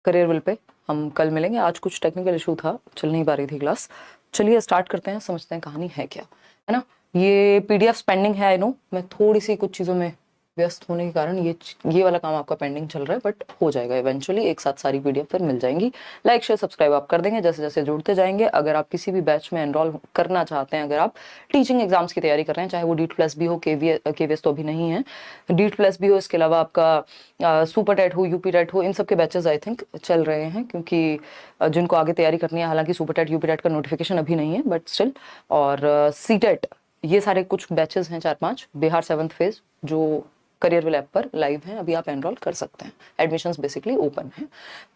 Career will pay हम कल मिलेंगे। आज कुछ टेक्निकल इशू था, चल नहीं पा रही थी क्लास। चलिए स्टार्ट करते हैं, समझते हैं कहानी है क्या, है ना। ये पीडीएफ पेंडिंग है, आई नो। मैं थोड़ी सी कुछ चीज़ों में व्यस्त होने के कारण ये वाला काम आपका पेंडिंग चल रहा है, बट हो जाएगा इवेंचुअली। एक साथ सारी पीडीएफ फिर मिल जाएंगी। लाइक शेयर सब्सक्राइब आप कर देंगे जैसे जैसे जुड़ते जाएंगे। अगर आप किसी भी बैच में एनरोल करना चाहते हैं, अगर आप टीचिंग एग्जाम्स की तैयारी कर रहे हैं, चाहे वो डीट प्लस भी हो, केवीएस तो अभी नहीं है, डीट प्लस भी हो, इसके अलावा आपका सुपर टेट हो, यूपी टेट हो, इन सब के बैचेस आई थिंक चल रहे हैं, क्योंकि जिनको आगे तैयारी करनी है, हालांकि सुपर टेट यूपी टेट का नोटिफिकेशन अभी नहीं है, बट स्टिल। और सी टेट, ये सारे कुछ बैचेस हैं 4-5। बिहार 7th फेज जो करियर विल ऐप पर लाइव हैं, अभी आप एनरोल कर सकते हैं। एडमिशंस बेसिकली ओपन हैं।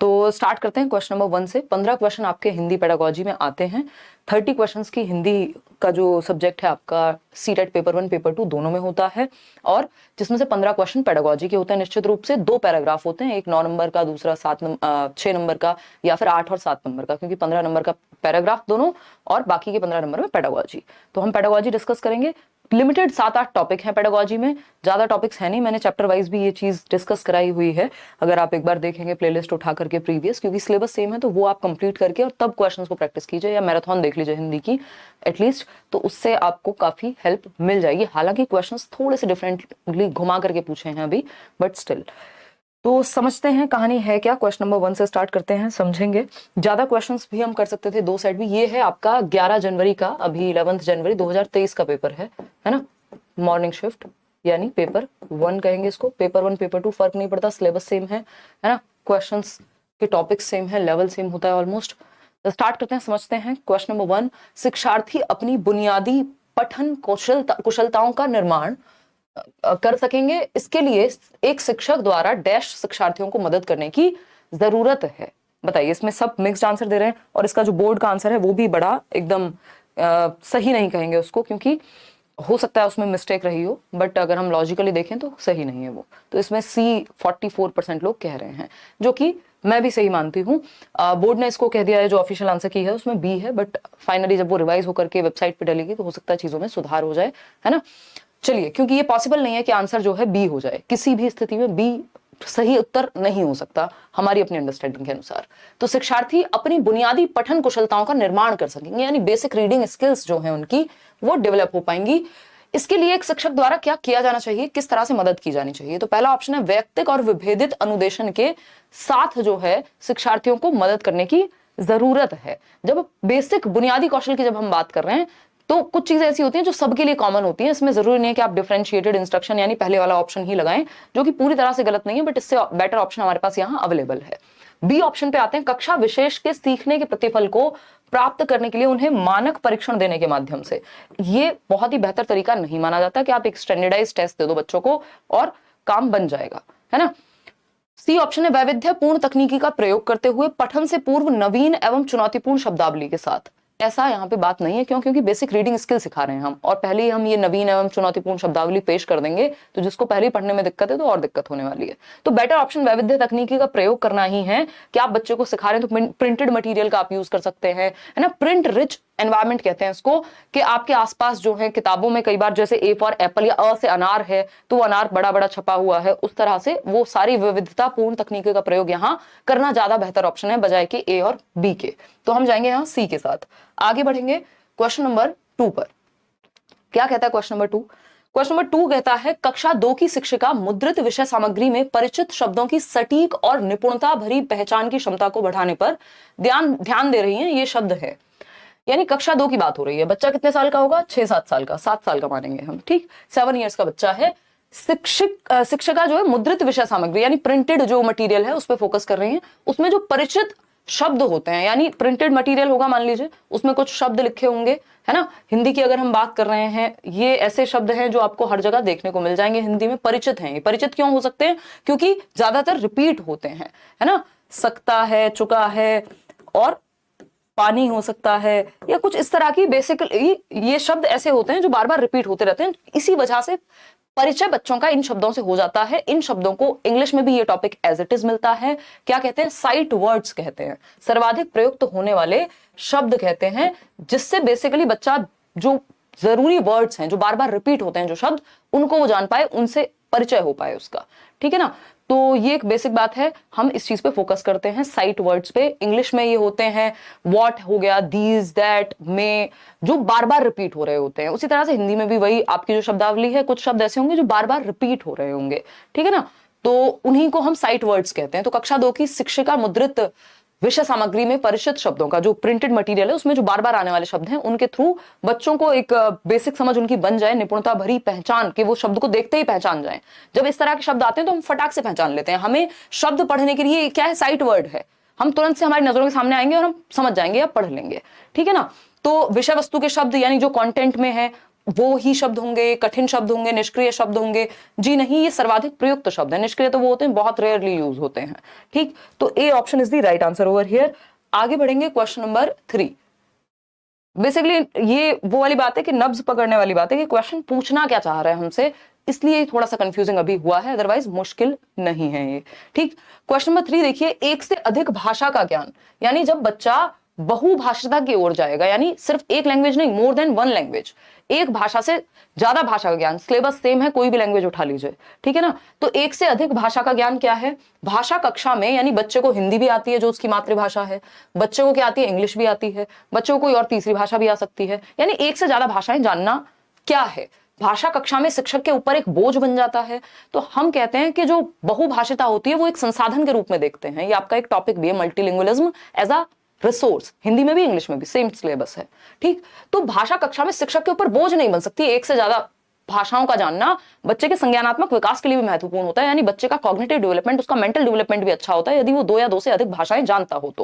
तो स्टार्ट करते हैं क्वेश्चन नंबर 1 से। 15 क्वेश्चन आपके हिंदी पेडागोजी में आते हैं। 30 क्वेश्चंस की हिंदी का जो सब्जेक्ट है आपका सीटेट पेपर 1 पेपर 2 दोनों में होता है, और जिसमें से 15 क्वेश्चन पेडागोजी के होते हैं। निश्चित रूप से 2 पैराग्राफ होते हैं, एक 9 नंबर का, दूसरा 6 नंबर का, या फिर 8 और 7 नंबर का, क्योंकि 15 नंबर का पैराग्राफ दोनों और बाकी के 15 नंबर में पेडागोजी। तो हम पेडागोजी डिस्कस करेंगे। लिमिटेड 7-8 टॉपिक हैं पेडागोजी में, ज्यादा टॉपिक्स है नहीं। मैंने चैप्टर वाइज भी ये चीज डिस्कस कराई हुई है, अगर आप एक बार देखेंगे प्लेलिस्ट उठा करके प्रीवियस, क्योंकि सिलेबस सेम है, तो वो आप कंप्लीट करके और तब क्वेश्चंस को प्रैक्टिस कीजिए, या मैराथन देख लीजिए हिंदी की एटलीस्ट, तो उससे आपको काफी हेल्प मिल जाएगी। हालांकि क्वेश्चंस थोड़े से डिफरेंटली घुमा करके पूछे हैं अभी, बट स्टिल। तो समझते हैं कहानी है क्या। क्वेश्चन नंबर 1 से स्टार्ट करते हैं, समझेंगे। ज्यादा क्वेश्चंस भी हम कर सकते थे, 2 सेट भी। ये है आपका 11 जनवरी का, अभी 11 जनवरी 2023 का पेपर है ना। मॉर्निंग शिफ्ट, यानी पेपर 1 कहेंगे इसको। पेपर 1 पेपर 2 फर्क नहीं पड़ता, सिलेबस सेम है ना। क्वेश्चंस के टॉपिक सेम है, लेवल सेम होता है ऑलमोस्ट। स्टार्ट करते हैं, समझते हैं। क्वेश्चन नंबर 1, शिक्षार्थी अपनी बुनियादी पठन कुशलताओं का निर्माण कर सकेंगे, इसके लिए एक शिक्षक द्वारा डैश शिक्षार्थियों को मदद करने की जरूरत है। बताइए, इसमें सब मिक्स्ड आंसर दे रहे हैं, और इसका जो बोर्ड का आंसर है वो भी बड़ा एकदम सही नहीं कहेंगे उसको, क्योंकि हो सकता है उसमें मिस्टेक रही हो, बट अगर हम लॉजिकली देखें तो सही नहीं है वो। तो इसमें सी 44% लोग कह रहे हैं, जो कि मैं भी सही मानती हूँ। बोर्ड ने इसको कह दिया है, जो ऑफिशियल आंसर की है उसमें बी है, बट फाइनली जब वो रिवाइज होकर के वेबसाइट पे डलेगी तो हो सकता है चीजों में सुधार हो जाए, है ना। चलिए, क्योंकि ये पॉसिबल नहीं है कि आंसर जो है बी हो जाए, किसी भी स्थिति में बी सही उत्तर नहीं हो सकता हमारी अपनी अंडरस्टैंडिंग के अनुसार। तो शिक्षार्थी अपनी बुनियादी पठन कुशलताओं का निर्माण कर सकेंगे, यानी बेसिक रीडिंग स्किल्स जो है उनकी वो डेवलप हो पाएंगी। इसके लिए एक शिक्षक द्वारा क्या किया जाना चाहिए, किस तरह से मदद की जानी चाहिए। तो पहला ऑप्शन है, वैयक्तिक और विभेदित अनुदेशन के साथ जो है शिक्षार्थियों को मदद करने की जरूरत है। जब बेसिक बुनियादी कौशल की जब हम बात कर रहे हैं, तो कुछ चीजें ऐसी होती हैं जो सबके लिए कॉमन होती हैं। इसमें जरूरी नहीं है कि आप डिफरेंशिएटेड इंस्ट्रक्शन यानी पहले वाला ऑप्शन ही लगाएं, जो कि पूरी तरह से गलत नहीं है, बट इससे बेटर ऑप्शन हमारे पास यहाँ अवेलेबल है। बी ऑप्शन पे आते हैं, कक्षा विशेष के सीखने के प्रतिफल को प्राप्त करने के लिए उन्हें मानक परीक्षण देने के माध्यम से। ये बहुत ही बेहतर तरीका नहीं माना जाता कि आप एक स्टैंडर्डाइज टेस्ट दे दो बच्चों को और काम बन जाएगा, है ना। सी ऑप्शन है, वैविध्यपूर्ण तकनीकी का प्रयोग करते हुए पठन से पूर्व नवीन एवं चुनौतीपूर्ण शब्दावली के साथ। ऐसा यहाँ पे बात नहीं है, क्यों? क्योंकि बेसिक रीडिंग स्किल सिखा रहे हैं हम, और पहले ही हम ये नवीन एवं चुनौतीपूर्ण शब्दावली पेश कर देंगे, तो जिसको पहले ही पढ़ने में दिक्कत है तो और दिक्कत होने वाली है। तो बेटर ऑप्शन वैविध्य तकनीकी का प्रयोग करना ही है कि आप बच्चे को सिखा रहे हैं तो प्रिंटेड मटेरियल का आप यूज कर सकते हैं, है ना। प्रिंट रिच एनवायरमेंट कहते हैं इसको, कि आपके आसपास जो है किताबों में कई बार जैसे ए फॉर एप्पल या अ से अनार है, तो अनार बड़ा बड़ा छपा हुआ है, उस तरह से वो सारी विविधतापूर्ण तकनीकी का प्रयोग यहाँ करना ज्यादा बेहतर ऑप्शन है बजाय कि ए और बी के। तो हम जाएंगे यहाँ सी के साथ। आगे बढ़ेंगे क्वेश्चन नंबर 2 पर। क्या कहता है क्वेश्चन नंबर 2? क्वेश्चन नंबर 2 कहता है, कक्षा 2 की शिक्षिका मुद्रित विषय सामग्री में परिचित शब्दों की सटीक और निपुणता भरी पहचान की क्षमता को बढ़ाने पर ध्यान दे रही हैं। ये शब्द है, यानी कक्षा 2 की बात हो रही है। बच्चा कितने साल का होगा? 6-7 साल का, 7 साल का मानेंगे हम, ठीक। 7 ईयर्स का बच्चा है। शिक्षिका जो है मुद्रित विषय सामग्री यानी प्रिंटेड जो मटेरियल है उस पर फोकस कर रही है। उसमें जो परिचित शब्द होते हैं, यानी प्रिंटेड मटेरियल होगा, मान लीजिए उसमें कुछ शब्द लिखे होंगे, है ना। हिंदी की अगर हम बात कर रहे हैं, ये ऐसे शब्द हैं जो आपको हर जगह देखने को मिल जाएंगे हिंदी में, परिचित हैं। ये परिचित क्यों हो सकते हैं? क्योंकि ज्यादातर रिपीट होते हैं, है ना। सकता है, चुका है, और पानी हो सकता है, या कुछ इस तरह की बेसिकली ये शब्द ऐसे होते हैं जो बार बार रिपीट होते रहते हैं। इसी वजह से परिचय बच्चों का इन शब्दों से हो जाता है। इन शब्दों को इंग्लिश में भी ये टॉपिक एज इट इज मिलता है। क्या कहते हैं? साइट वर्ड्स कहते हैं, सर्वाधिक प्रयुक्त होने वाले शब्द कहते हैं, जिससे बेसिकली बच्चा जो जरूरी वर्ड्स हैं जो बार बार रिपीट होते हैं, जो शब्द, उनको वो जान पाए, उनसे परिचय हो पाए उसका, ठीक है ना। तो ये एक बेसिक बात है, हम इस चीज पे फोकस करते हैं, साइट वर्ड्स पे। इंग्लिश में ये होते हैं व्हाट हो गया, दीज, दैट, मे, जो बार बार रिपीट हो रहे होते हैं। उसी तरह से हिंदी में भी वही आपकी जो शब्दावली है, कुछ शब्द ऐसे होंगे जो बार बार रिपीट हो रहे होंगे, ठीक है ना, तो उन्हीं को हम साइट वर्ड्स कहते हैं। तो कक्षा 2 की शिक्षिका मुद्रित विषय सामग्री में परिचित शब्दों का जो प्रिंटेड मटेरियल है, उसमें जो बार बार आने वाले शब्द हैं, उनके थ्रू बच्चों को एक बेसिक समझ उनकी बन जाए, निपुणता भरी पहचान, कि वो शब्द को देखते ही पहचान जाए। जब इस तरह के शब्द आते हैं तो हम फटाक से पहचान लेते हैं। हमें शब्द पढ़ने के लिए क्या है, साइट वर्ड है, हम तुरंत से हमारी नजरों के सामने आएंगे और हम समझ जाएंगे या पढ़ लेंगे, ठीक है ना। तो विषय वस्तु के शब्द यानी जो कंटेंट में है वो ही शब्द होंगे, कठिन शब्द होंगे, निष्क्रिय शब्द होंगे। जी नहीं, ये सर्वाधिक प्रयुक्त शब्द है। निष्क्रिय तो वो होते हैं, बहुत रेयरली यूज होते हैं, ठीक। तो A option is the right answer over here. आगे बढ़ेंगे, क्वेश्चन नंबर 3। बेसिकली ये वो वाली बात है कि नब्ज पकड़ने वाली बात है कि क्वेश्चन पूछना क्या चाह रहा है हमसे, इसलिए थोड़ा सा कंफ्यूजिंग अभी हुआ है, अदरवाइज मुश्किल नहीं है ये, ठीक। क्वेश्चन नंबर 3 देखिए, एक से अधिक भाषा का ज्ञान, यानी जब बच्चा बहुभाषिता की ओर जाएगा, यानी सिर्फ एक लैंग्वेज नहीं, मोर देन वन लैंग्वेज, एक भाषा से ज्यादा भाषा का ज्ञान। सिलेबस सेम है, कोई भी लैंग्वेज उठा लीजिए, ठीक है ना। तो एक से अधिक भाषा का ज्ञान क्या है, भाषा कक्षा में, यानी बच्चे को हिंदी भी आती है जो उसकी मातृभाषा है, बच्चे को क्या आती है, इंग्लिश भी आती है, बच्चे को कोई और तीसरी भाषा भी आ सकती है, यानी एक से ज्यादा भाषाएं जानना क्या है। भाषा कक्षा में शिक्षक के ऊपर एक बोझ बन जाता है। तो हम कहते हैं कि जो बहुभाषिता होती है वो एक संसाधन के रूप में देखते हैं। ये आपका एक टॉपिक भी है, multilingualism as a resource, Hindi में भी इंग्लिश में भी सेम सिलेबस है, ठीक। तो भाषा कक्षा में शिक्षक के ऊपर बोझ नहीं बन सकती। एक से ज्यादा भाषाओं का जानना बच्चे के संज्ञानात्मक विकास के लिए भी महत्वपूर्ण होता है, यानी बच्चे का कॉग्निटिव डेवलपमेंट, उसका मेंटल डेवलपमेंट भी अच्छा होता है यदि वो 2 या 2 से अधिक भाषाएं जानता हो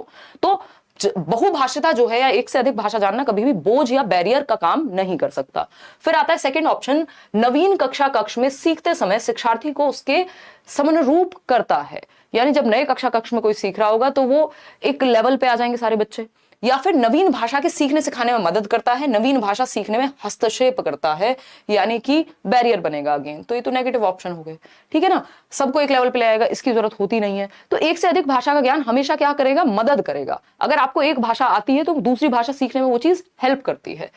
तो बहुभाषिता जो है या एक से अधिक भाषा जानना कभी भी बोझ या बैरियर का काम नहीं कर सकता। फिर आता है सेकंड ऑप्शन, नवीन कक्षा कक्ष में सीखते समय शिक्षार्थी को उसके समनुरूप करता है, यानी जब नए कक्षा कक्ष में कोई सीख रहा होगा तो वो एक लेवल पे आ जाएंगे सारे बच्चे। या फिर नवीन भाषा के सीखने सिखाने में मदद करता है, नवीन भाषा सीखने में हस्तक्षेप करता है, यानी कि बैरियर बनेगा अगेन। तो ये तो नेगेटिव ऑप्शन हो गए, ठीक है ना, सबको एक लेवल पे ले आएगा, इसकी जरूरत होती नहीं है। तो एक से अधिक भाषा का ज्ञान हमेशा क्या करेगा, मदद करेगा। अगर आपको एक भाषा आती है तो दूसरी भाषा सीखने में वो चीज हेल्प करती है।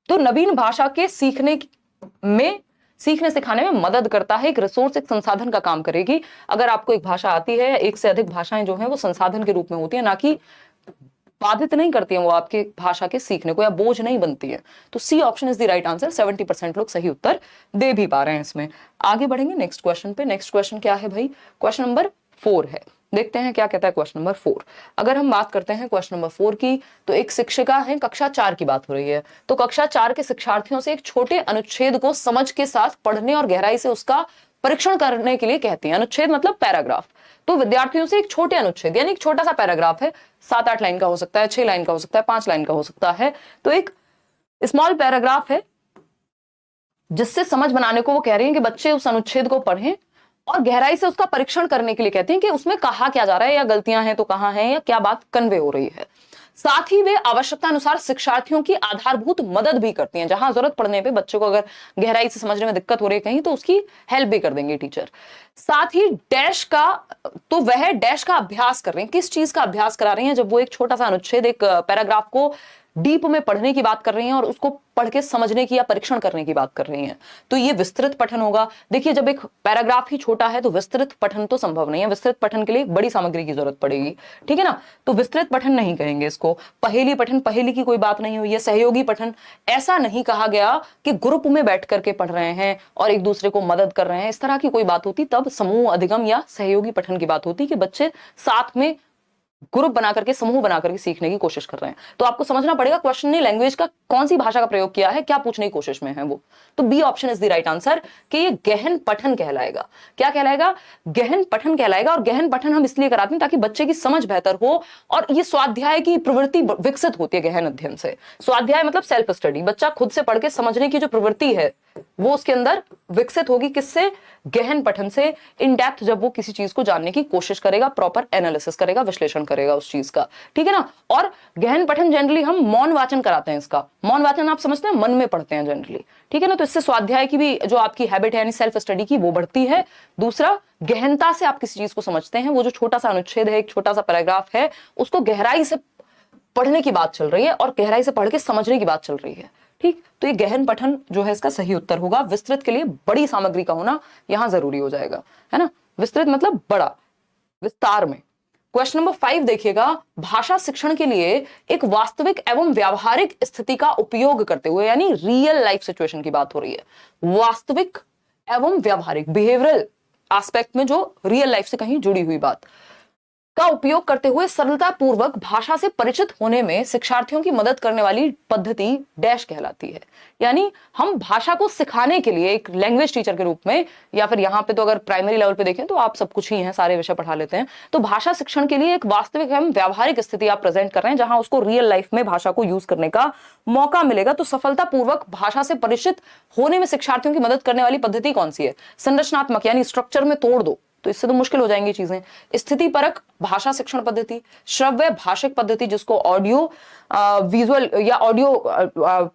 तो नवीन भाषा के सीखने सिखाने में मदद करता है, एक रिसोर्स, एक संसाधन का काम करेगी। अगर आपको एक भाषा आती है, एक से अधिक भाषाएं जो हैं वो संसाधन के रूप में होती है, ना कि बाधित नहीं करती हैं वो आपके भाषा के सीखने को, या बोझ नहीं बनती है। तो C option is the right answer. 70% लोग सही उत्तर दे भी पा रहे हैं इसमें। आगे बढ़ेंगे नेक्स्ट क्वेश्चन पे। नेक्स्ट क्वेश्चन क्या है भाई, क्वेश्चन नंबर 4 है। देखते हैं क्या कहता है क्वेश्चन नंबर 4। अगर हम बात करते हैं क्वेश्चन नंबर 4 की, तो एक शिक्षिका है, कक्षा 4 की बात हो रही है। तो कक्षा 4 के शिक्षार्थियों से एक छोटे अनुच्छेद को समझ के साथ पढ़ने और गहराई से उसका परीक्षण करने के लिए कहती है। अनुच्छेद मतलब पैराग्राफ। तो विद्यार्थियों से एक छोटे अनुच्छेद, यानी एक छोटा सा पैराग्राफ है, 7-8 लाइन का हो सकता है, 6 लाइन का हो सकता है, 5 लाइन का हो सकता है। तो एक स्मॉल पैराग्राफ है जिससे समझ बनाने को वो कह रही हैं कि बच्चे उस अनुच्छेद को पढ़ें और गहराई से उसका परीक्षण करने के लिए कहती हैं कि उसमें कहा क्या जा रहा है, या गलतियां हैं तो कहां हैं, या क्या बात कन्वे हो रही है। साथ ही वे आवश्यकता अनुसार शिक्षार्थियों की आधारभूत मदद भी करती हैं। जहां जरूरत पड़ने पे बच्चों को अगर गहराई से समझने में दिक्कत हो रही है कहीं, तो उसकी हेल्प भी कर देंगे टीचर। साथ ही वह डैश का अभ्यास कर रहे हैं। किस चीज का अभ्यास करा रही हैं, जब वो एक छोटा सा अनुच्छेद, एक पैराग्राफ को डीप में पढ़ने की बात कर रही हैं और उसको पढ़ के समझने की या परीक्षण करने की बात कर रही हैं, तो ये विस्तृत पठन होगा। देखिए, जब एक पैराग्राफ ही छोटा है तो विस्तृत पठन तो संभव नहीं है। विस्तृत पठन के लिए एक बड़ी सामग्री की जरूरत पड़ेगी, ठीक है ना। तो विस्तृत पठन नहीं कहेंगे इसको। पहेली पठन, पहेली की कोई बात नहीं हुई है। सहयोगी पठन, ऐसा नहीं कहा गया कि ग्रुप में बैठ करके पढ़ रहे हैं और एक दूसरे को मदद कर रहे हैं। इस तरह की कोई बात होती तब समूह अधिगम या सहयोगी पठन की बात होती, कि बच्चे साथ में ग्रुप बना करके, समूह बना करके सीखने की कोशिश कर रहे हैं। तो आपको समझना पड़ेगा क्वेश्चन ने लैंग्वेज का कौन सी भाषा का प्रयोग किया है, क्या पूछने की कोशिश में है वो। तो B option is the right answer, कि ये गहन पठन कहलाएगा। क्या कहलाएगा, गहन पठन कहलाएगा। और गहन पठन हम इसलिए कराते हैं ताकि बच्चे की समझ बेहतर हो और ये स्वाध्याय की प्रवृत्ति विकसित होती है गहन अध्ययन से। स्वाध्याय मतलब सेल्फ स्टडी, बच्चा खुद से पढ़ के समझने की जो प्रवृत्ति है वो उसके अंदर विकसित होगी। किससे, गहन पठन से। इन डेप्थ जब वो किसी चीज को जानने की कोशिश करेगा, प्रॉपर एनालिसिस करेगा, विश्लेषण करेगा उस चीज का, ठीक है ना। और गहन पठन जनरली हम मौन वाचन कराते हैं इसका। मौन वाचन आप समझते हैं, मन में पढ़ते हैं जनरली, ठीक है ना। तो इससे स्वाध्याय की भी जो आपकी हैबिट है, यानी सेल्फ स्टडी की, वो बढ़ती है। दूसरा, गहनता से आप किसी चीज को समझते हैं। वो जो छोटा सा अनुच्छेद है, एक छोटा सा पैराग्राफ है, उसको गहराई से पढ़ने की बात चल रही है और गहराई से पढ़ के समझने की बात चल रही है, ठीक। तो ये गहन पठन जो है इसका सही उत्तर होगा। विस्तृत के लिए बड़ी सामग्री का होना यहां जरूरी हो जाएगा, है ना। विस्तृत मतलब बड़ा, विस्तार में। क्वेश्चन नंबर 5 देखिएगा, भाषा शिक्षण के लिए एक वास्तविक एवं व्यावहारिक स्थिति का उपयोग करते हुए, यानी रियल लाइफ सिचुएशन की बात हो रही है, वास्तविक एवं व्यावहारिक बिहेवियरल एस्पेक्ट में जो रियल लाइफ से कहीं जुड़ी हुई बात का उपयोग करते हुए सरलता पूर्वक भाषा से परिचित होने में शिक्षार्थियों की मदद करने वाली पद्धति डैश कहलाती है। यानी हम भाषा को सिखाने के लिए एक लैंग्वेज टीचर के रूप में, या फिर यहाँ पे तो अगर प्राइमरी लेवल पे देखें तो आप सब कुछ ही हैं, सारे विषय पढ़ा लेते हैं, तो भाषा शिक्षण के लिए एक वास्तविक एवं व्यावहारिक स्थिति आप प्रेजेंट कर रहे हैं जहां उसको रियल लाइफ में भाषा को यूज करने का मौका मिलेगा। तो सफलतापूर्वक भाषा से परिचित होने में शिक्षार्थियों की मदद करने वाली पद्धति कौन सी है? संरचनात्मक, यानी स्ट्रक्चर में तोड़ दो तो इससे तो मुश्किल हो जाएंगी चीजें। स्थिति परक भाषा शिक्षण पद्धति, श्रव्य भाषिक पद्धति जिसको ऑडियो विजुअल या ऑडियो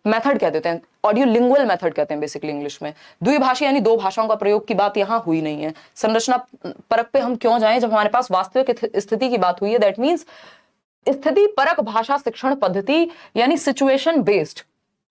मेथड कह देते हैं, ऑडियो लिंगुअल मेथड कहते हैं बेसिकली इंग्लिश में। द्विभाषी यानी दो भाषाओं का प्रयोग की बात यहां हुई नहीं है। संरचना परक पे हम क्यों जाएं जब हमारे पास वास्तविक स्थिति की बात हुई है? दैट मीन्स स्थिति परक भाषा शिक्षण पद्धति यानी सिचुएशन बेस्ड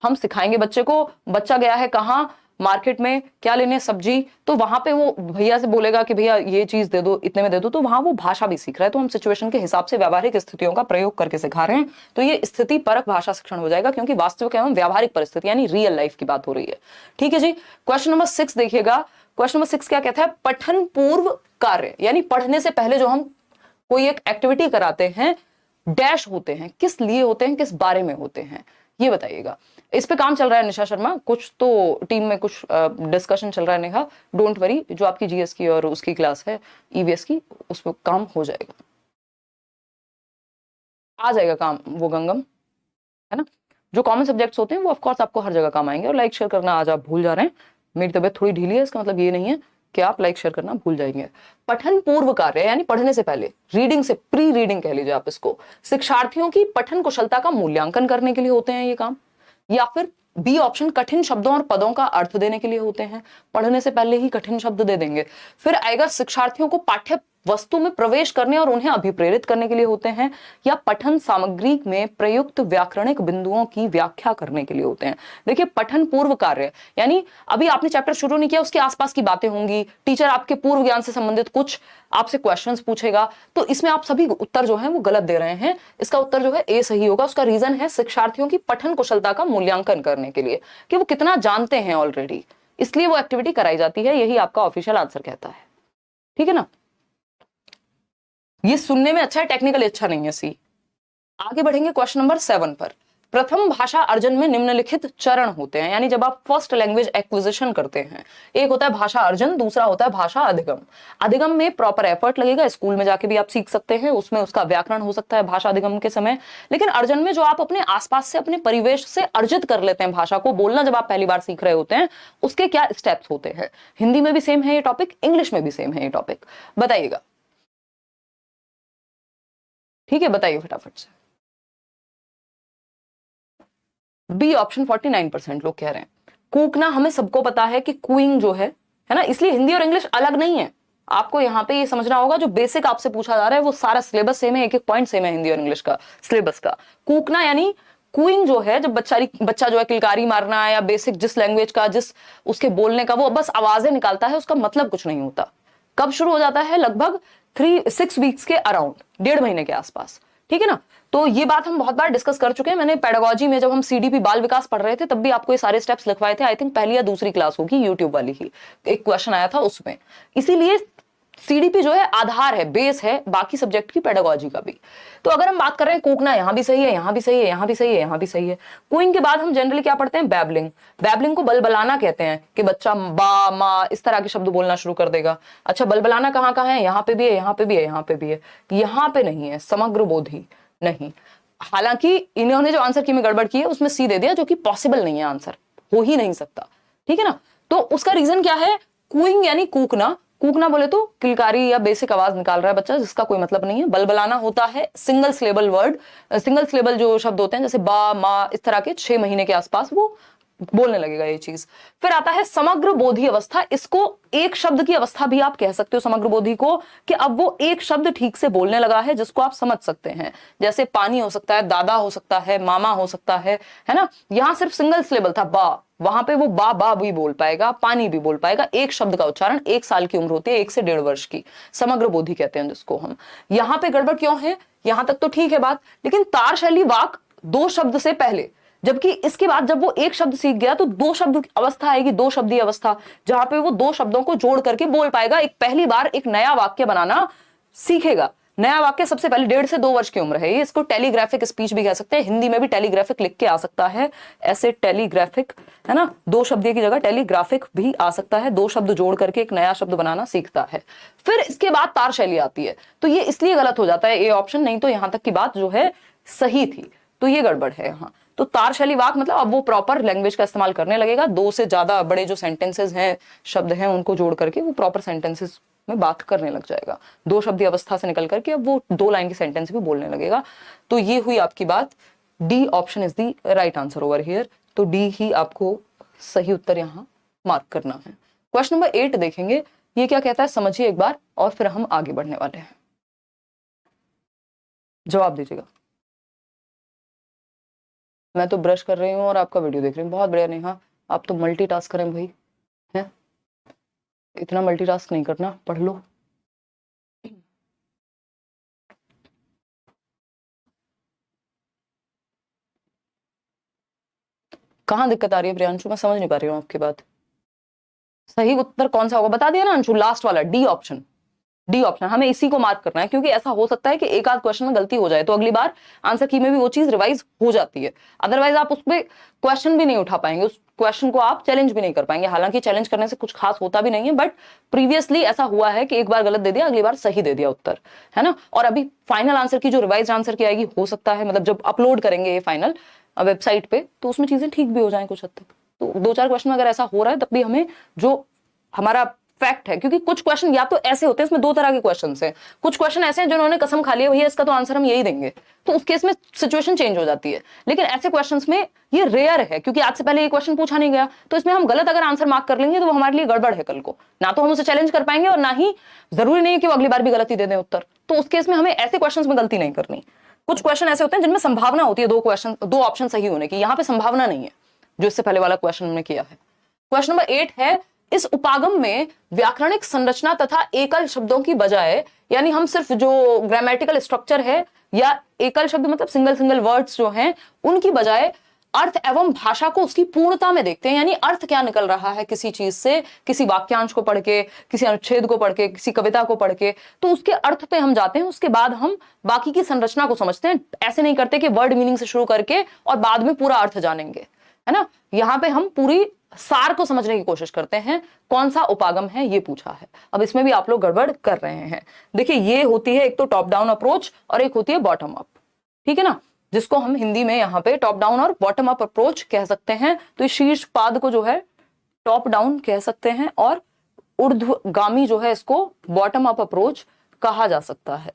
हम सिखाएंगे बच्चे को। बच्चा गया है कहाँ? मार्केट में, क्या लेने? सब्जी। तो वहां पे वो भैया से बोलेगा कि भैया ये चीज दे दो, इतने में दे दो, तो वहां वो भाषा भी सीख रहा है। तो हम सिचुएशन के हिसाब से व्यावहारिक स्थितियों का प्रयोग करके सिखा रहे हैं, तो ये स्थिति परक भाषा शिक्षण हो जाएगा, क्योंकि वास्तविक एवं व्यावहारिक परिस्थिति यानी रियल लाइफ की बात हो रही है। ठीक है जी। क्वेश्चन नंबर 6 देखिएगा। क्वेश्चन नंबर 6 क्या कहता है? पठन पूर्व कार्य, यानी पढ़ने से पहले जो हम कोई एक एक्टिविटी कराते हैं, डैश होते हैं, किस लिए होते हैं, किस बारे में होते हैं, ये बताइएगा। इस पे काम चल रहा है निशा शर्मा, कुछ तो टीम में कुछ डिस्कशन चल रहा है। नेहा डोंट वरी, जो आपकी जीएस की और उसकी क्लास है ईवीएस की, उस पर काम हो जाएगा, आ जाएगा काम वो गंगम, है ना। जो कॉमन सब्जेक्ट्स होते हैं वो ऑफकोर्स आपको हर जगह काम आएंगे। और लाइक शेयर करना आज आप भूल जा रहे हैं, मेरी तबीयत थोड़ी ढीली है, इसका मतलब ये नहीं है कि आप लाइक शेयर करना भूल जाएंगे। पठन पूर्व कार्य यानी पढ़ने से पहले, रीडिंग से, प्री रीडिंग कह लीजिए आप इसको, शिक्षार्थियों की पठन कुशलता का मूल्यांकन करने के लिए होते हैं ये काम। या फिर बी ऑप्शन, कठिन शब्दों और पदों का अर्थ देने के लिए होते हैं। पढ़ने से पहले ही कठिन शब्द दे देंगे। फिर आएगा शिक्षार्थियों को पाठ्य वस्तु में प्रवेश करने और उन्हें अभिप्रेरित करने के लिए होते हैं। या पठन सामग्री में प्रयुक्त व्याकरणिक बिंदुओं की व्याख्या करने के लिए होते हैं। देखिए, पठन पूर्व कार्य यानी अभी आपने चैप्टर शुरू नहीं किया, उसके आसपास की बातें होंगी, टीचर आपके पूर्व ज्ञान से संबंधित कुछ आपसे क्वेश्चंस पूछेगा, तो इसमें आप सभी उत्तर जो है वो गलत दे रहे हैं। इसका उत्तर जो है ए सही होगा। उसका रीजन है शिक्षार्थियों की पठन कुशलता का मूल्यांकन करने के लिए, कि वो कितना जानते हैं ऑलरेडी, इसलिए वो एक्टिविटी कराई जाती है। यही आपका ऑफिशियल आंसर कहता है। ठीक है ना। ये सुनने में अच्छा है, टेक्निकली अच्छा नहीं है सी। आगे बढ़ेंगे क्वेश्चन नंबर 7 पर। प्रथम भाषा अर्जन में निम्नलिखित चरण होते हैं, यानी जब आप फर्स्ट लैंग्वेज एक्विजिशन करते हैं, एक होता है भाषा अर्जन, दूसरा होता है भाषा अधिगम। अधिगम में प्रॉपर एफर्ट लगेगा, स्कूल में जाके भी आप सीख सकते हैं, उसमें उसका व्याकरण हो सकता है भाषा अधिगम के समय। लेकिन अर्जन में जो आप अपने आसपास से, अपने परिवेश से अर्जित कर लेते हैं भाषा को बोलना, जब आप पहली बार सीख रहे होते हैं, उसके क्या स्टेप्स होते हैं। हिंदी में भी सेम है ये टॉपिक, इंग्लिश में भी सेम है ये टॉपिक, बताइएगा। ठीक है, बताइए फटाफट से। बी ऑप्शन 49% लोग कह रहे हैं। कूकना हमें सबको पता है कि कूइंग जो है ना, इसलिए हिंदी और इंग्लिश अलग नहीं है। आपको यहाँ पे ये समझना होगा, जो बेसिक आपसे पूछा जा रहा है वो सारा सिलेबस सेम है, एक एक पॉइंट सेम है हिंदी और इंग्लिश का सिलेबस का। कूकना यानी कूइंग जो है, जब बच्चा जो है किलकारी मारना या बेसिक जिस लैंग्वेज का, जिस उसके बोलने का, वो बस आवाजें निकालता है, उसका मतलब कुछ नहीं होता। कब शुरू हो जाता है? लगभग 3-6 वीक्स के अराउंड, 1.5 महीने के आसपास। ठीक है ना। तो ये बात हम बहुत बार डिस्कस कर चुके हैं। मैंने पेडागोजी में जब हम सीडीपी बाल विकास पढ़ रहे थे तब भी आपको ये सारे स्टेप्स लिखवाए थे। आई थिंक पहली या दूसरी क्लास होगी, यूट्यूब वाली ही एक क्वेश्चन आया था उसमें। इसीलिए सीडीपी जो है आधार है, बेस है बाकी सब्जेक्ट की, पेडागोजी का भी। तो अगर हम बात कर रहे हैं कूकना, यहां भी सही है, यहां भी सही है, यहां भी सही है, यहां भी सही है। कूइंग के बाद हम जनरली क्या पढ़ते हैं? बैबलिंग। बैबलिंग को बलबलाना कहते हैं, कि बच्चा बा मा इस तरह के शब्द बोलना शुरू कर देगा। अच्छा, बलबलाना कहाँ कहाँ है? यहाँ पे भी है, यहाँ पे भी है, यहाँ पे भी है, यहाँ पे नहीं है। समग्र बोधी नहीं। हालांकि इन्होंने जो आंसर की में गड़बड़ की है उसमें सी दे दिया, जो कि पॉसिबल नहीं है, आंसर हो ही नहीं सकता। ठीक है ना। तो उसका रीजन क्या है? कूइंग यानी कूकना। कूकना बोले तो किलकारी या बेसिक आवाज निकाल रहा है बच्चा, जिसका कोई मतलब नहीं है। बलबलाना होता है single syllable word, single syllable जो शब्द होते हैं, जैसे बा मा, इस तरह के 6 महीने के आसपास वो बोलने लगेगा ये चीज। फिर आता है समग्र बोधी अवस्था, इसको एक शब्द की अवस्था भी आप कह सकते हो समग्र बोधी को, कि अब वो एक शब्द ठीक से बोलने लगा है जिसको आप समझ सकते हैं। जैसे पानी हो सकता है, दादा हो सकता है, मामा हो सकता है ना। यहां सिर्फ सिंगल सिलेबल था बा, वहां पे वो बा भी बोल पाएगा, पानी भी बोल पाएगा, एक शब्द का उच्चारण। 1 साल की उम्र होती है, 1 से 1.5 वर्ष की, समग्र बोधी कहते हैं जिसको हम। यहां पे गड़बड़ क्यों है, यहां तक तो ठीक है बात, लेकिन तार शैली वाक 2 शब्द से पहले, जबकि इसके बाद जब वो एक शब्द सीख गया तो 2 शब्द की अवस्था आएगी, 2 शब्दी अवस्था, जहां पे वो 2 शब्दों को जोड़ करके बोल पाएगा। एक पहली बार एक नया वाक्य बनाना सीखेगा। नया वाक्य सबसे पहले 1.5 से 2 वर्ष की उम्र है। इसको टेलीग्राफिक स्पीच भी कह सकते हैं, हिंदी में भी टेलीग्राफिक लिख के आ सकता है ऐसे, टेलीग्राफिक है ना, 2 शब्द की जगह टेलीग्राफिक भी आ सकता है, 2 शब्द जोड़ करके एक नया शब्द बनाना सीखता है। फिर इसके बाद तार शैली आती है, तो ये इसलिए गलत हो जाता है ये ऑप्शन, नहीं तो यहां तक की बात जो है सही थी, तो ये गड़बड़ है यहाँ। तो तार शैली वाक मतलब अब वो प्रॉपर लैंग्वेज का इस्तेमाल करने लगेगा, 2 से ज्यादा बड़े जो सेंटेंसेस हैं, शब्द हैं, उनको जोड़ करके वो प्रॉपर सेंटेंसेस में बात करने लग जाएगा। 2 शब्दी अवस्था से निकल करके अब वो 2 लाइन की सेंटेंस भी बोलने लगेगा। तो ये हुई आपकी बात, D option is the right answer over here. तो डी ही आपको सही उत्तर यहाँ मार्क करना है। क्वेश्चन नंबर 8 देखेंगे, ये क्या कहता है समझिए एक बार, और फिर हम आगे बढ़ने वाले हैं। जवाब दीजिएगा। मैं तो ब्रश कर रही हूँ और आपका वीडियो देख रही हूँ, बहुत बढ़िया नेहा, आप तो मल्टीटास्क करें भाई, हैं? इतना मल्टीटास्क नहीं करना, पढ़ लो। कहाँ दिक्कत आ रही है प्रियांशु, मैं समझ नहीं पा रही हूँ आपकी बात। सही उत्तर कौन सा होगा बता दिया ना अंशु, लास्ट वाला डी ऑप्शन। डी ऑप्शन हमें इसी को मार्क करना है, क्योंकि ऐसा हो सकता है कि एक आध क्वेश्चन में गलती हो जाए, तो अगली बार आंसर की में भी वो चीज रिवाइज हो जाती है। अदरवाइज आप उसमें क्वेश्चन भी नहीं उठा पाएंगे, उस क्वेश्चन को आप चैलेंज भी नहीं कर पाएंगे। हालांकि चैलेंज करने से कुछ खास होता भी नहीं है, बट प्रीवियसली ऐसा हुआ है कि एक बार गलत दे दिया, अगली बार सही दे दिया उत्तर, है ना। और अभी फाइनल आंसर की जो रिवाइज आंसर की आएगी, हो सकता है मतलब जब अपलोड करेंगे ये फाइनल वेबसाइट पे, तो उसमें चीजें ठीक भी हो जाए कुछ हद तक। तो 2-4 क्वेश्चन अगर ऐसा हो रहा है, तब भी हमें जो हमारा फैक्ट है, क्योंकि कुछ क्वेश्चन या तो ऐसे होते हैं, इसमें 2 तरह के क्वेश्चन हैं। कुछ क्वेश्चन ऐसे हैं जिन्होंने कसम खा ली है भैया इसका तो आंसर हम यही देंगे, तो उस केस में सिचुएशन चेंज हो जाती है। लेकिन ऐसे क्वेश्चंस में ये रेयर है, क्योंकि आज से पहले ये क्वेश्चन पूछा नहीं गया, तो इसमें हम गलत अगर आंसर मार्क कर लेंगे तो वो हमारे लिए गड़बड़ है। कल को ना तो हम उसे चैलेंज कर पाएंगे, और ना ही जरूरी नहीं है कि वो अगली बार भी गलती दे दें उत्तर। तो उस केस में हमें ऐसे क्वेश्चन में गलती नहीं करनी। कुछ क्वेश्चन ऐसे होते हैं जिनमें संभावना होती है 2 ऑप्शन सही होने की, यहाँ पे संभावना नहीं है, जो इससे पहले वाला क्वेश्चन हमने किया है। क्वेश्चन नंबर 8 है, इस उपागम में व्याकरणिक संरचना तथा एकल शब्दों की बजाय, यानी हम सिर्फ जो ग्रामेटिकल स्ट्रक्चर है या एकल शब्द मतलब सिंगल वर्ड्स जो हैं, उनकी बजाय अर्थ एवं भाषा को उसकी पूर्णता में देखते हैं। यानी अर्थ क्या निकल रहा है किसी चीज से, किसी वाक्यांश को पढ़ के, किसी अनुच्छेद को पढ़ के, किसी कविता को पढ़ के, तो उसके अर्थ पे हम जाते हैं, उसके बाद हम बाकी की संरचना को समझते हैं। ऐसे नहीं करते कि वर्ड मीनिंग से शुरू करके और बाद में पूरा अर्थ जानेंगे, है ना। यहाँ पे हम पूरी सार को समझने की कोशिश करते हैं। कौन सा उपागम है ये पूछा है। अब इसमें भी आप लोग गड़बड़ कर रहे हैं। देखिए, ये होती है एक तो टॉप डाउन अप्रोच और एक होती है बॉटम अप, ठीक है ना, जिसको हम हिंदी में यहाँ पे टॉप डाउन और बॉटम अप अप्रोच कह सकते हैं। तो इस शीर्ष पाद को जो है टॉप डाउन कह सकते हैं, और ऊर्ध्वगामी जो है इसको बॉटम अप अप्रोच कहा जा सकता है।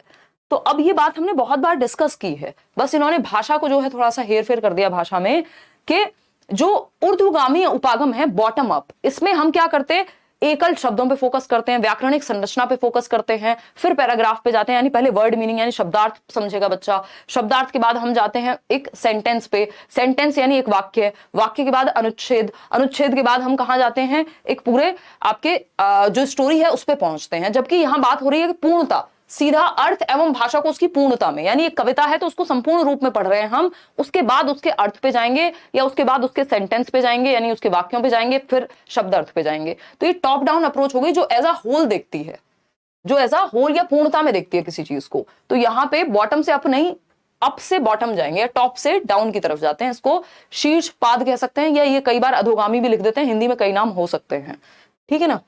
तो अब ये बात हमने बहुत बार डिस्कस की है, बस इन्होंने भाषा को जो है थोड़ा सा हेर फेर कर दिया भाषा में, कि जो ऊर्ध्वगामी उपागम है बॉटम अप, इसमें हम क्या करते हैं, एकल शब्दों पे फोकस करते हैं, व्याकरणिक संरचना पे फोकस करते हैं, फिर पैराग्राफ पे जाते हैं, यानी पहले वर्ड मीनिंग यानी शब्दार्थ समझेगा बच्चा, शब्दार्थ के बाद हम जाते हैं एक सेंटेंस पे, सेंटेंस यानी एक वाक्य, वाक्य के बाद अनुच्छेद, अनुच्छेद के बाद हम कहाँ जाते हैं, एक पूरे आपके जो स्टोरी है उस पे पहुंचते हैं। जबकि यहाँ बात हो रही है पूर्णता, सीधा अर्थ एवं भाषा को उसकी पूर्णता में, यानी एक कविता है तो उसको संपूर्ण रूप में पढ़ रहे हैं हम, उसके बाद उसके अर्थ पे जाएंगे, या उसके बाद उसके सेंटेंस पे जाएंगे, यानी उसके वाक्यों पे जाएंगे, फिर शब्द अर्थ पे जाएंगे। तो ये टॉप डाउन अप्रोच हो गई, जो एज अ होल देखती है, जो एज अ होल या पूर्णता में देखती है किसी चीज को। तो यहाँ पे बॉटम से अप नहीं, अप से बॉटम जाएंगे, या टॉप से डाउन की तरफ जाते हैं। इसको शीर्ष पाद कह सकते हैं, या ये कई बार अधोगामी भी लिख देते हैं, हिंदी में कई नाम हो सकते हैं, ठीक है ना।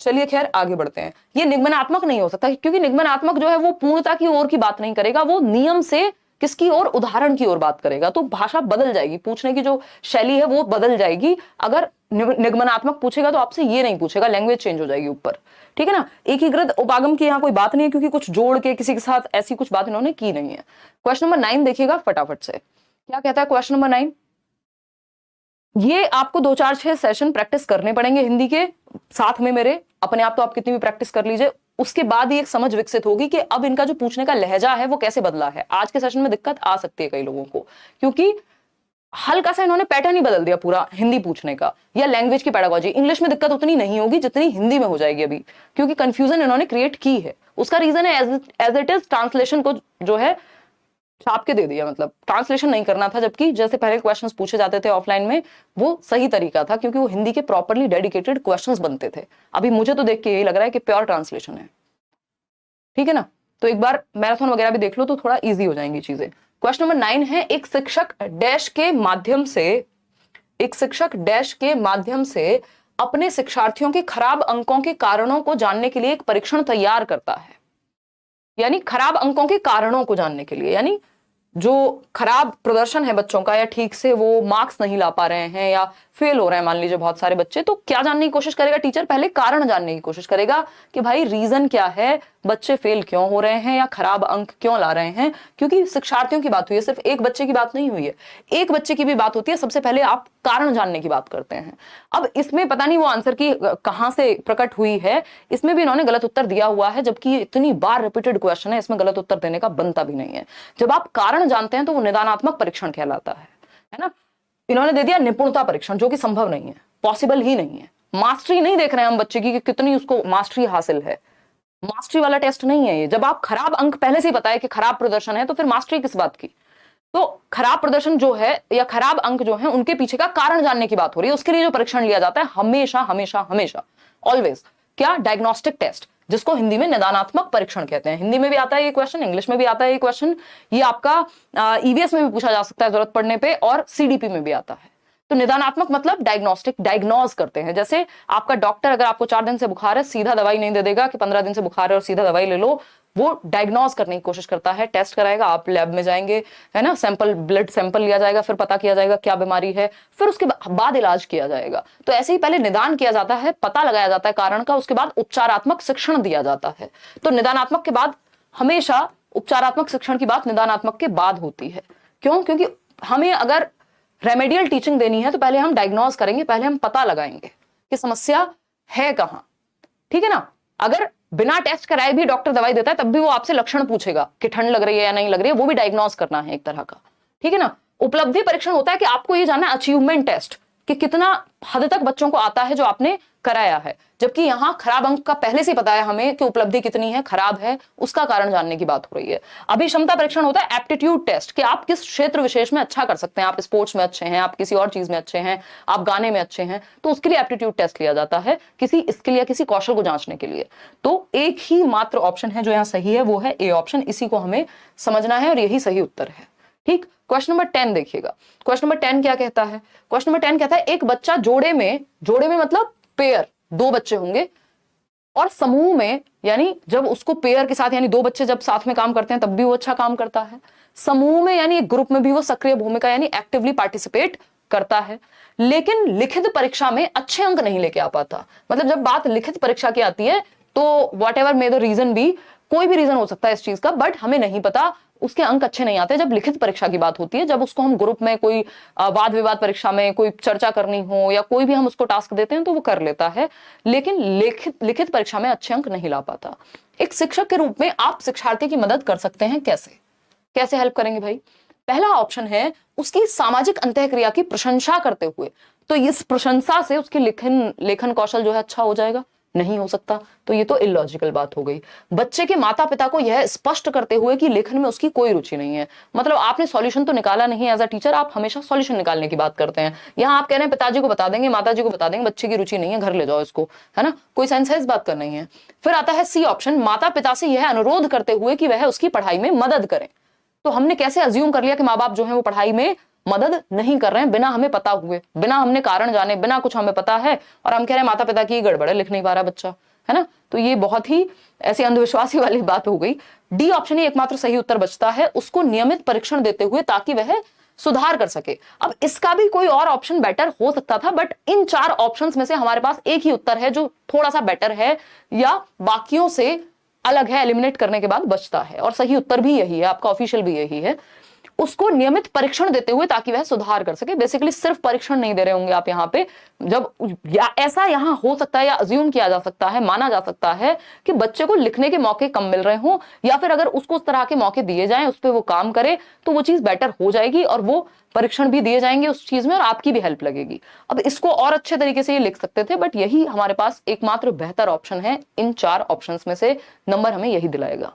चलिए खैर आगे बढ़ते हैं। ये निगमनात्मक नहीं हो सकता, क्योंकि निगमनात्मक जो है वो पूर्णता की ओर की बात नहीं करेगा, वो नियम से किसकी ओर, उदाहरण की ओर बात करेगा। तो भाषा बदल जाएगी, पूछने की जो शैली है वो बदल जाएगी। अगर निगमनात्मक पूछेगा तो आपसे ये नहीं पूछेगा, लैंग्वेज चेंज हो जाएगी ऊपर, ठीक है ना। एकीकृत उपागम की यहाँ कोई बात नहीं है, क्योंकि कुछ जोड़ के किसी के साथ ऐसी कुछ बात इन्होंने की नहीं है। क्वेश्चन नंबर 9 देखिएगा फटाफट से, क्या कहता है क्वेश्चन नंबर 9। ये आपको 2-4-6 सेशन प्रैक्टिस करने पड़ेंगे हिंदी के साथ में मेरे, अपने आप तो आप कितनी भी प्रैक्टिस कर लीजिए, उसके बाद ही एक समझ विकसित होगी कि अब इनका जो पूछने का लहजा है वो कैसे बदला है। आज के सेशन में दिक्कत आ सकती है कई लोगों को, क्योंकि हल्का सा इन्होंने पैटर्न ही बदल दिया पूरा हिंदी पूछने का, या लैंग्वेज की पेडागोजी। इंग्लिश में दिक्कत उतनी नहीं होगी जितनी हिंदी में हो जाएगी अभी, क्योंकि कंफ्यूजन इन्होंने क्रिएट की है। उसका रीजन है एज इट इज ट्रांसलेशन को जो है छाप के दे दिया, मतलब ट्रांसलेशन नहीं करना था, जबकि जैसे पहले क्वेश्चंस पूछे जाते थे ऑफलाइन में वो सही तरीका था, क्योंकि वो हिंदी के प्रॉपरली डेडिकेटेड क्वेश्चंस बनते थे। अभी मुझे तो देख के यही लग रहा है कि प्योर ट्रांसलेशन है, ठीक है ना। तो एक बार मैराथन वगैरह भी देख लो तो थोड़ा इजी हो जाएंगी चीजें। क्वेश्चन नंबर 9 है, एक शिक्षक डैश के माध्यम से अपने शिक्षार्थियों के खराब अंकों के कारणों को जानने के लिए एक परीक्षण तैयार करता है। यानी खराब अंकों के कारणों को जानने के लिए, यानी जो खराब प्रदर्शन है बच्चों का, या ठीक से वो मार्क्स नहीं ला पा रहे हैं या फेल हो रहे हैं मान लीजिए बहुत सारे बच्चे, तो क्या जानने की कोशिश करेगा टीचर? पहले कारण जानने की कोशिश करेगा कि भाई रीजन क्या है, बच्चे फेल क्यों हो रहे हैं या खराब अंक क्यों ला रहे हैं। क्योंकि शिक्षार्थियों की बात हुई है, सिर्फ एक बच्चे की बात नहीं हुई है, एक बच्चे की भी बात होती है। सबसे पहले आप कारण जानने की बात करते हैं। अब इसमें पता नहीं वो आंसर की कहां से प्रकट हुई है, इसमें भी इन्होंने गलत उत्तर दिया हुआ है, जबकि इतनी बार रिपीटेड क्वेश्चन है, इसमें गलत उत्तर देने का बनता भी नहीं है। जब आप कारण जानते हैं तो वो निदानात्मक परीक्षण कहलाता है ना। इन्होंने दे दिया निपुणता परीक्षण, जो कि संभव नहीं है, पॉसिबल ही नहीं है। मास्टरी नहीं देख रहे हैं हम बच्चे की कि कितनी उसको मास्टरी हासिल है, मास्टरी वाला टेस्ट नहीं है ये। जब आप खराब अंक पहले से ही पता है कि खराब प्रदर्शन है, तो फिर मास्टरी किस बात की। तो खराब प्रदर्शन जो है या खराब अंक जो है, उनके पीछे का कारण जानने की बात हो रही है। उसके लिए जो परीक्षण लिया जाता है हमेशा हमेशा हमेशा ऑलवेज, क्या? डायग्नोस्टिक टेस्ट, जिसको हिंदी में निदानात्मक परीक्षण कहते हैं। हिंदी में भी आता है ये क्वेश्चन, इंग्लिश में भी आता है ये क्वेश्चन, ये आपका ईवीएस में भी पूछा जा सकता है जरूरत पड़ने पे, और सीडीपी में भी आता है। तो निदानात्मक मतलब डायग्नोस्टिक, डायग्नोज करते हैं। जैसे आपका डॉक्टर अगर आपको 4 दिन से बुखार है, सीधा दवाई नहीं दे देगा कि 15 दिन से बुखार है और सीधा दवाई ले लो। वो डायग्नोज करने की कोशिश करता है, टेस्ट कराएगा, आप लैब में जाएंगे, है ना, सैंपल, ब्लड सैंपल लिया जाएगा, फिर पता किया जाएगा क्या बीमारी है, फिर उसके बाद इलाज किया जाएगा। तो ऐसे ही पहले निदान किया जाता है, पता लगाया जाता है कारण का, उसके बाद उपचारात्मक शिक्षण दिया जाता है। तो निदानात्मक के बाद हमेशा उपचारात्मक शिक्षण की बात निदानात्मक के बाद होती है। क्यों? क्योंकि हमें अगर रेमेडियल टीचिंग देनी है तो पहले हम डायग्नोज करेंगे, पहले हम पता लगाएंगे कि समस्या है कहां, ठीक है ना। अगर बिना टेस्ट कराए भी डॉक्टर दवाई देता है तब भी वो आपसे लक्षण पूछेगा कि ठंड लग रही है या नहीं लग रही है, वो भी डायग्नोज करना है एक तरह का, ठीक है ना। उपलब्धि परीक्षण होता है कि आपको ये जानना है, अचीवमेंट टेस्ट, कि कितना हद तक बच्चों को आता है जो आपने कराया है। जबकि यहां खराब अंक का पहले से पता है हमें कि उपलब्धि कितनी है, खराब है, उसका कारण जानने की बात हो रही है। अभिक्षमता परीक्षण होता है एप्टीट्यूड टेस्ट, कि आप किस क्षेत्र विशेष में अच्छा कर सकते हैं। आप स्पोर्ट्स में अच्छे हैं, आप किसी और चीज में अच्छे हैं, आप गाने में अच्छे हैं, तो उसके लिए एप्टीट्यूड टेस्ट लिया जाता है, किसी स्किल या किसी कौशल को जांचने के लिए। तो एक ही मात्र ऑप्शन है जो यहाँ सही है, वो है ए ऑप्शन। इसी को हमें समझना है और यही सही उत्तर है, ठीक। क्वेश्चन नंबर 10 देखिएगा। क्वेश्चन नंबर 10 क्या कहता है? क्वेश्चन नंबर 10 कहता है, एक बच्चा जोड़े में मतलब पेयर, 2 बच्चे होंगे, और समूह में, यानी जब उसको पेयर के साथ, यानी 2 बच्चे जब साथ में काम करते हैं तब भी वो अच्छा काम करता है। समूह में यानी एक ग्रुप में भी वो सक्रिय भूमिका यानी एक्टिवली पार्टिसिपेट करता है, लेकिन लिखित परीक्षा में अच्छे अंक नहीं लेके आ पाता। मतलब जब बात लिखित परीक्षा की आती है तो whatever may the reason be, कोई भी रीजन हो सकता है इस चीज का, बट हमें नहीं पता, उसके अंक अच्छे नहीं आते जब लिखित परीक्षा की बात होती है। जब उसको हम ग्रुप में कोई वाद विवाद परीक्षा में कोई चर्चा करनी हो या कोई भी हम उसको टास्क देते हैं तो वो कर लेता है, लेकिन लिखित परीक्षा में अच्छे अंक नहीं ला पाता। एक शिक्षक के रूप में आप शिक्षार्थी की मदद कर सकते हैं। कैसे हेल्प करेंगे भाई? पहला ऑप्शन है उसकी सामाजिक अंतःक्रिया की प्रशंसा करते हुए। तो इस प्रशंसा से उसकी लेखन कौशल जो है अच्छा हो जाएगा? नहीं हो सकता, तो ये तो इलॉजिकल बात हो गई। बच्चे के माता पिता को यह स्पष्ट करते हुए कि लेखन में उसकी कोई रुचि नहीं है। मतलब आपने सॉल्यूशन तो निकाला नहीं, एज अ टीचर आप हमेशा सॉल्यूशन निकालने की बात करते हैं। यहाँ आप कह रहे हैं पिताजी को बता देंगे, माताजी को बता देंगे, बच्चे की रुचि नहीं है, घर ले जाओ इसको, है ना, कोई सेंस है इस बात का? नहीं है। फिर आता है सी ऑप्शन, माता पिता से यह अनुरोध करते हुए कि वह उसकी पढ़ाई में मदद करें। तो हमने कैसे अज्यूम कर लिया कि माँ बाप जो है वो पढ़ाई में मदद नहीं कर रहे हैं, बिना हमें पता हुए, बिना हमने कारण जाने, बिना कुछ हमें पता है, और हम कह रहे हैं माता पिता की गड़बड़ है, लिख नहीं पा रहा बच्चा, है ना। तो ये बहुत ही ऐसी अंधविश्वासी वाली बात हो गई। डी ऑप्शन ही एकमात्र सही उत्तर बचता है, उसको नियमित परीक्षण देते हुए ताकि वह सुधार कर सके। अब इसका भी कोई और ऑप्शन बेटर हो सकता था, बट इन 4 ऑप्शंस में से हमारे पास एक ही उत्तर है जो थोड़ा सा बेटर है या बाकियों से अलग है, एलिमिनेट करने के बाद बचता है, और सही उत्तर भी यही है, आपका ऑफिशियल भी यही है। उसको नियमित परीक्षण देते हुए ताकि वह सुधार कर सके। बेसिकली सिर्फ परीक्षण नहीं दे रहे होंगे आप यहाँ पे, जब ऐसा यहाँ हो सकता है या अज्यूम किया जा सकता है, माना जा सकता है कि बच्चे को लिखने के मौके कम मिल रहे हों, या फिर अगर उसको उस तरह के मौके दिए जाएं, उस पर वो काम करे तो वो चीज बेटर हो जाएगी और वो परीक्षण भी दिए जाएंगे उस चीज में और आपकी भी हेल्प लगेगी। अब इसको और अच्छे तरीके से ये लिख सकते थे, बट यही हमारे पास एकमात्र बेहतर ऑप्शन है इन 4 ऑप्शंस में से, नंबर हमें यही दिलाएगा।